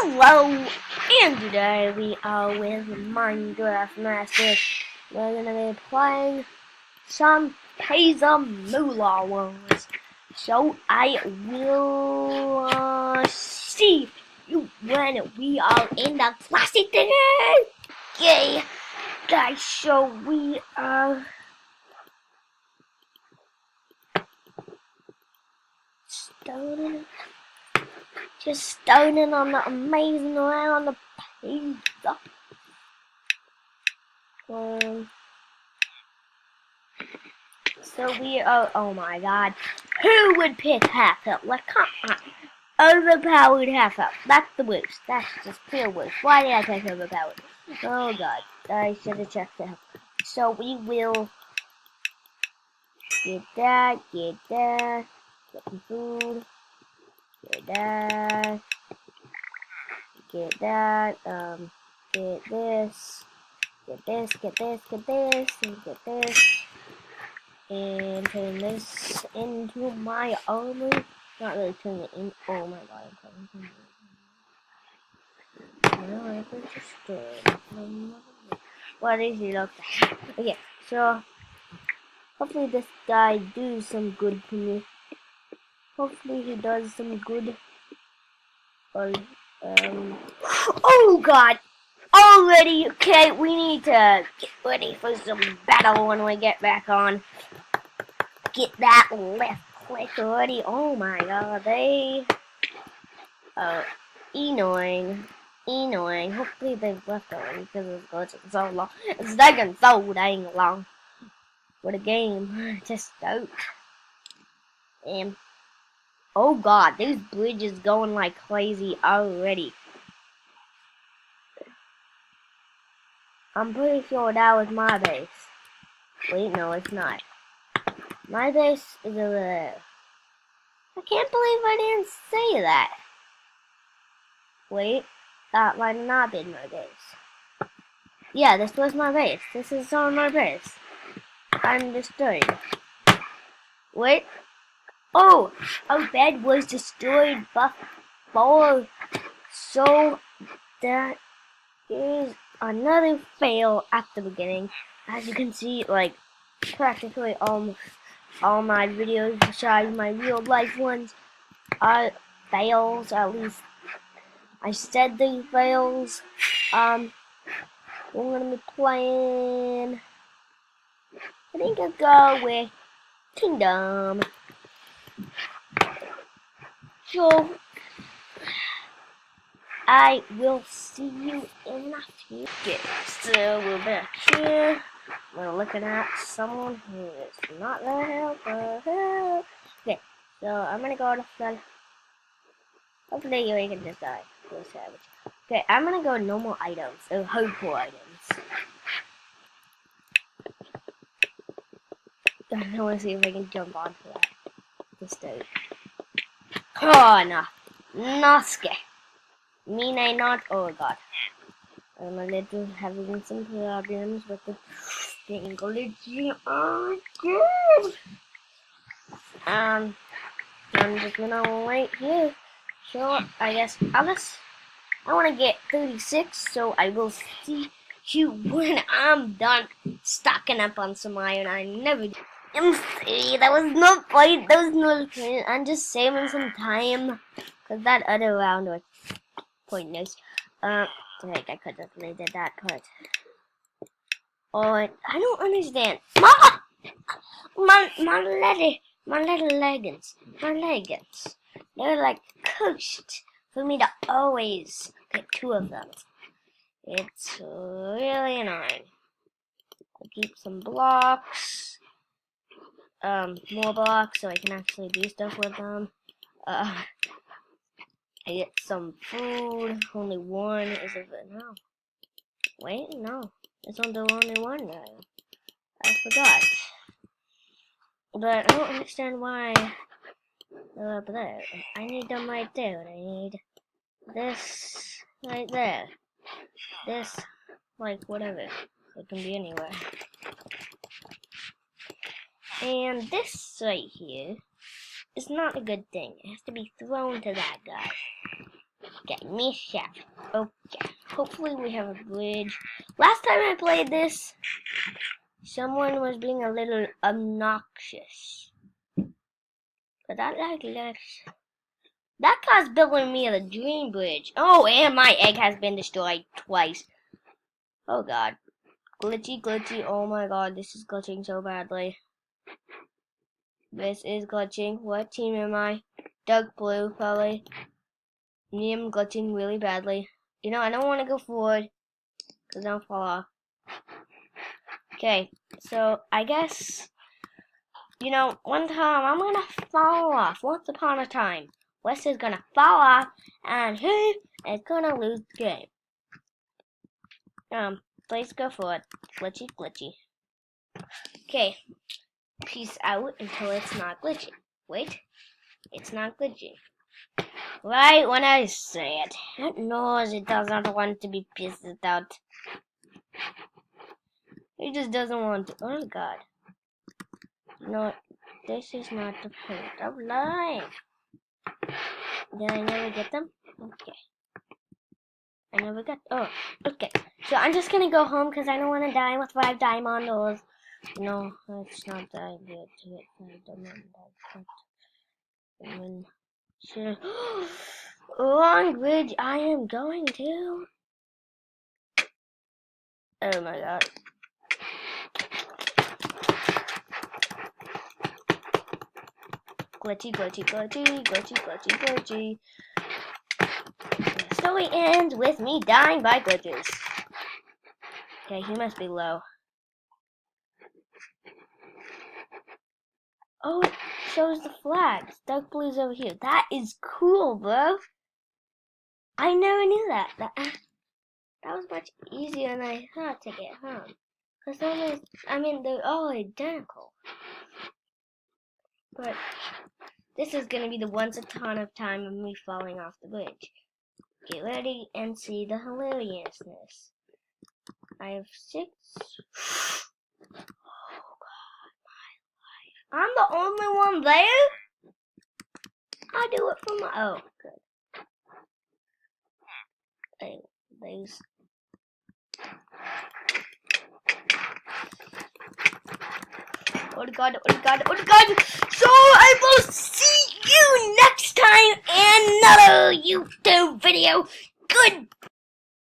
Hello, and today we are with Minecraft Masters. We're gonna be playing some Pizza Moolah ones. So I will see you when we are in the classic thing. Okay, guys. So we are starting. Just stoning on the amazing round of pizza. So we are, oh my god. Who would pick half health? Like, come on. Overpowered half health. That's the worst. That's just pure worst. Why did I pick overpowered? Oh god. I should have checked that. So we will get that, get some food, get that, get this, and get this, and turn this into my armor. Not really turn it in. Oh my god, no, I can just what is it? Okay, so hopefully this guy do some good for me. Hopefully he does some good. Or oh god! Already, okay, we need to get ready for some battle when we get back on. Get that left click already. Oh my god, they annoying. Hopefully they've left already because it's glitching so long. It's taking so dang long for the game to start. And oh god, these bridges going like crazy already. I'm pretty sure that was my base. Wait, no, it's not. My base is over there. I can't believe I didn't say that. Wait, that might not be my base. Yeah, this was my base. This is on my base. I'm destroyed. Wait. Oh, our bed was destroyed before. So that is another fail at the beginning. As you can see, like practically almost all my videos besides my real life ones are fails. At least I said they fails. We're gonna be playing. I think I'll go with Kingdom. So I will see you in a few. Okay, so we're back here. We're looking at someone who is not there. Okay, so I'm gonna go to the. Hopefully you can just die. Go savage. Okay, I'm gonna go normal items, or hardcore items. I wanna see if I can jump onto that. Just do. Oh no, Noske. Mean not. Oh god. I'm a little having some problems with the glitchy. Oh god. I'm just gonna wait here. So I guess Alice. I want to get 36, so I will see you when I'm done stocking up on some iron. I never. I'm sorry, that was not fight. That was not fight. I'm just saving some time because that other round was pointless. Like I could have played that part. Oh, I don't understand. My little leggings. They're like cursed for me to always get 2 of them. It's really annoying. I'll keep some blocks. More blocks so I can actually do stuff with them. I get some food. Only one is of it now. Wait, no. It's on the only one now. I forgot. But I don't understand why they're up there. I need them right there. I need this right there. This, like, whatever. It can be anywhere. And this right here is not a good thing. It has to be thrown to that guy. Okay, mishap. Okay, hopefully we have a bridge. Last time I played this, someone was being a little obnoxious. But that guy's building me a dream bridge. Oh, and my egg has been destroyed twice. Oh god. Glitchy, glitchy. Oh my god, this is glitching so badly. This is glitching. What team am I? Dark blue, probably. Me, I'm glitching really badly. You know, I don't want to go forward, because I'll fall off. Okay, so I guess, you know, one time I'm going to fall off. Once upon a time. Wes is going to fall off, and he is going to lose the game. Please go forward. Glitchy, glitchy. Okay. Peace out until it's not glitching. Wait. It's not glitching. Right when I say it. It knows it doesn't want to be pissed out. It just doesn't want to. Oh god. No, this is not the point of life. Did I never get them? Okay. I never got. Oh, okay. So I'm just gonna go home because I don't want to die with 5 diamonds. No, it's not that good to get 5 diamonds. Sure. Long bridge I am going to. Oh my god. Glitchy, glitchy, glitchy, glitchy, glitchy, glitchy. The story ends with me dying by glitches. Okay, he must be low. Oh, it shows the flags. Dark blue's over here. That is cool, bro. I never knew that. That was much easier than I thought to get home. Because they're all identical. But this is going to be the once a ton of time of me falling off the bridge. Get ready and see the hilariousness. I have 6. Oh god, my life. I'm the only one there? I do it for my. Oh, good. There's. Oh god, oh god, oh god! So I will see you next time in another YouTube video. Good.